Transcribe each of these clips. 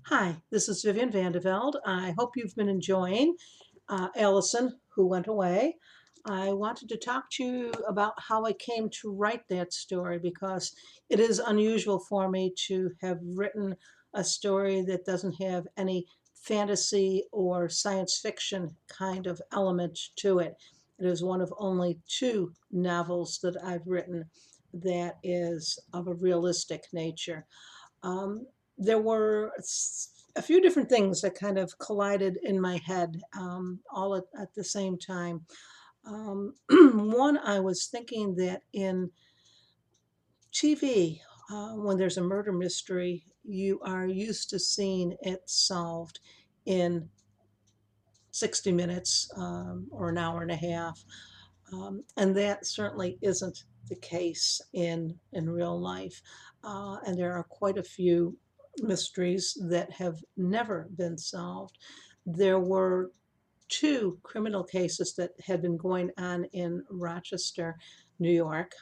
Hi, this is Vivian Vandeveld. I hope you've been enjoying Alison, Who Went Away. I wanted to talk to you about how I came to write that story because it is unusual for me to have written a story that doesn't have any fantasy or science fiction kind of element to it. It is one of only two novels that I've written that is of a realistic nature. Um, there were a few different things that kind of collided in my head all at the same time. One, I was thinking that in TV, when there's a murder mystery, you are used to seeing it solved in 60 minutes or an hour and a half. And that certainly isn't the case in real life. And there are quite a few mysteries that have never been solved. There were two criminal cases that had been going on in Rochester, New York,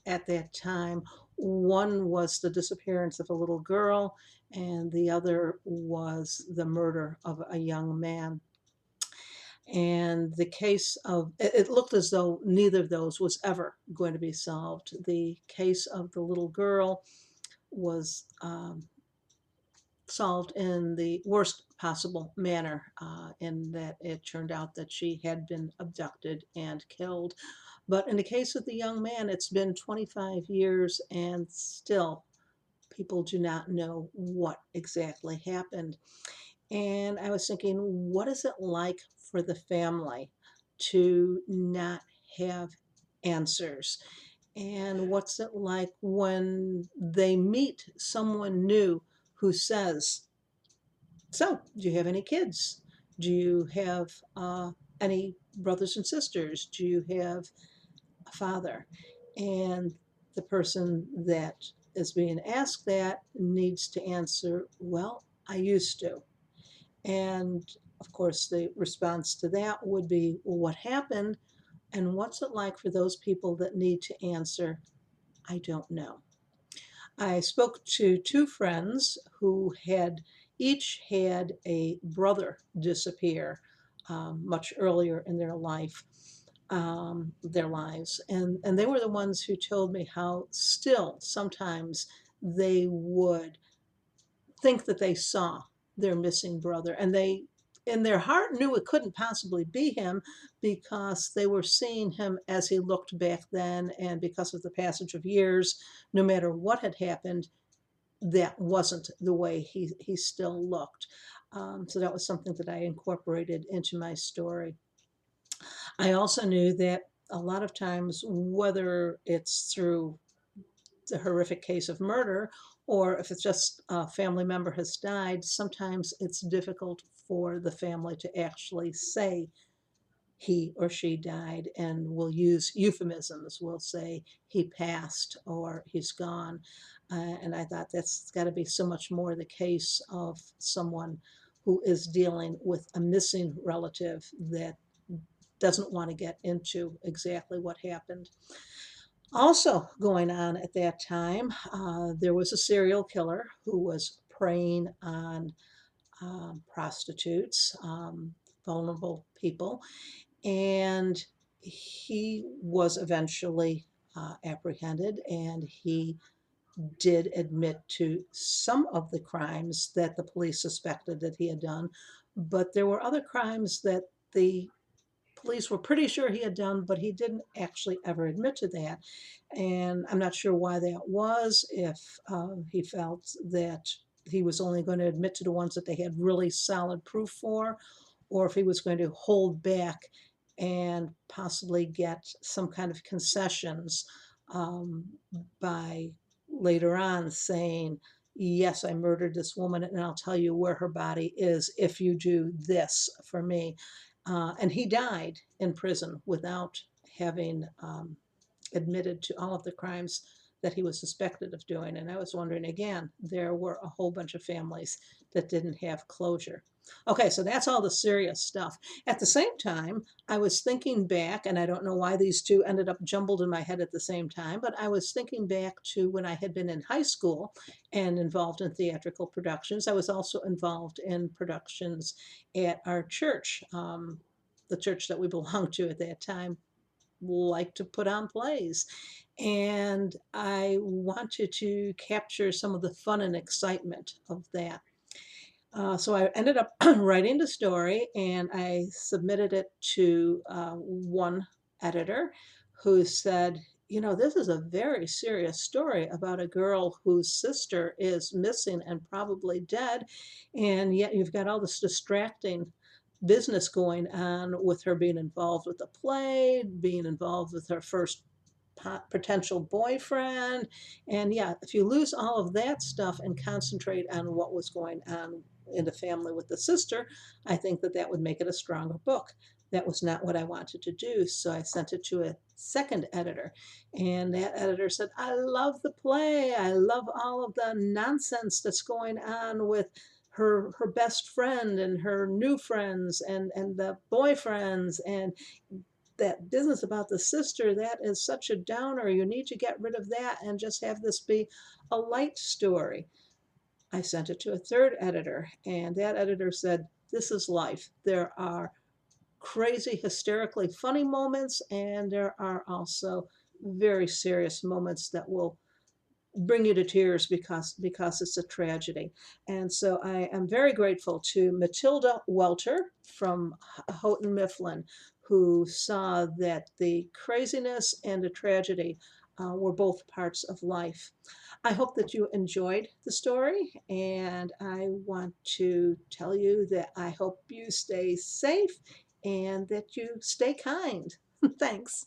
at that time. One was the disappearance of a little girl, and the other was the murder of a young man. And the case of it looked as though neither of those was ever going to be solved. The case of the little girl was solved in the worst possible manner, in that it turned out that she had been abducted and killed. But in the case of the young man, it's been 25 years and still people do not know what exactly happened. And I was thinking, what is it like for the family to not have answers? And what's it like when they meet someone new who says, so, do you have any kids? Do you have any brothers and sisters? Do you have a father? And the person that is being asked that needs to answer, well, I used to. And of course, the response to that would be, well, what happened? And what's it like for those people that need to answer, I don't know? I spoke to two friends who had each had a brother disappear much earlier in their lives, and they were the ones who told me how still sometimes they would think that they saw their missing brother, and they in their heart knew it couldn't possibly be him because they were seeing him as he looked back then, and because of the passage of years, no matter what had happened, that wasn't the way he still looked. So that was something that I incorporated into my story. I also knew that a lot of times, whether it's through the horrific case of murder, or if it's just a family member has died, sometimes it's difficult for the family to actually say he or she died, and will use euphemisms. We'll say he passed or he's gone. And I thought that's got to be so much more the case of someone who is dealing with a missing relative that doesn't want to get into exactly what happened. Also going on at that time, there was a serial killer who was preying on prostitutes, vulnerable people, and he was eventually apprehended, and he did admit to some of the crimes that the police suspected that he had done, but there were other crimes that the police were pretty sure he had done, but he didn't actually ever admit to that. And I'm not sure why that was, if he felt that he was only going to admit to the ones that they had really solid proof for, or if he was going to hold back and possibly get some kind of concessions um, by later on saying, yes, I murdered this woman, and I'll tell you where her body is if you do this for me. And he died in prison without having admitted to all of the crimes that he was suspected of doing. And I was wondering again, there were a whole bunch of families that didn't have closure. Okay, so that's all the serious stuff. At the same time, I was thinking back, and I don't know why these two ended up jumbled in my head at the same time, but I was thinking back to when I had been in high school and involved in theatrical productions. I was also involved in productions at our church. The church that we belonged to at that time liked to put on plays. And I wanted to capture some of the fun and excitement of that. So I ended up writing the story and I submitted it to one editor who said, you know, this is a very serious story about a girl whose sister is missing and probably dead. And yet you've got all this distracting business going on with her being involved with the play, being involved with her first potential boyfriend. And yeah, if you lose all of that stuff and concentrate on what was going on in the family with the sister, I think that that would make it a stronger book. That was not what I wanted to do. So I sent it to a second editor. And that editor said, I love the play. I love all of the nonsense that's going on with her best friend and her new friends and the boyfriends and that business about the sister, that is such a downer. You need to get rid of that and just have this be a light story. I sent it to a third editor, and that editor said, this is life. There are crazy, hysterically funny moments, and there are also very serious moments that will bring you to tears because it's a tragedy. And so I am very grateful to Matilda Welter from Houghton Mifflin, who saw that the craziness and the tragedy were both parts of life. I hope that you enjoyed the story, and I want to tell you that I hope you stay safe and that you stay kind. Thanks.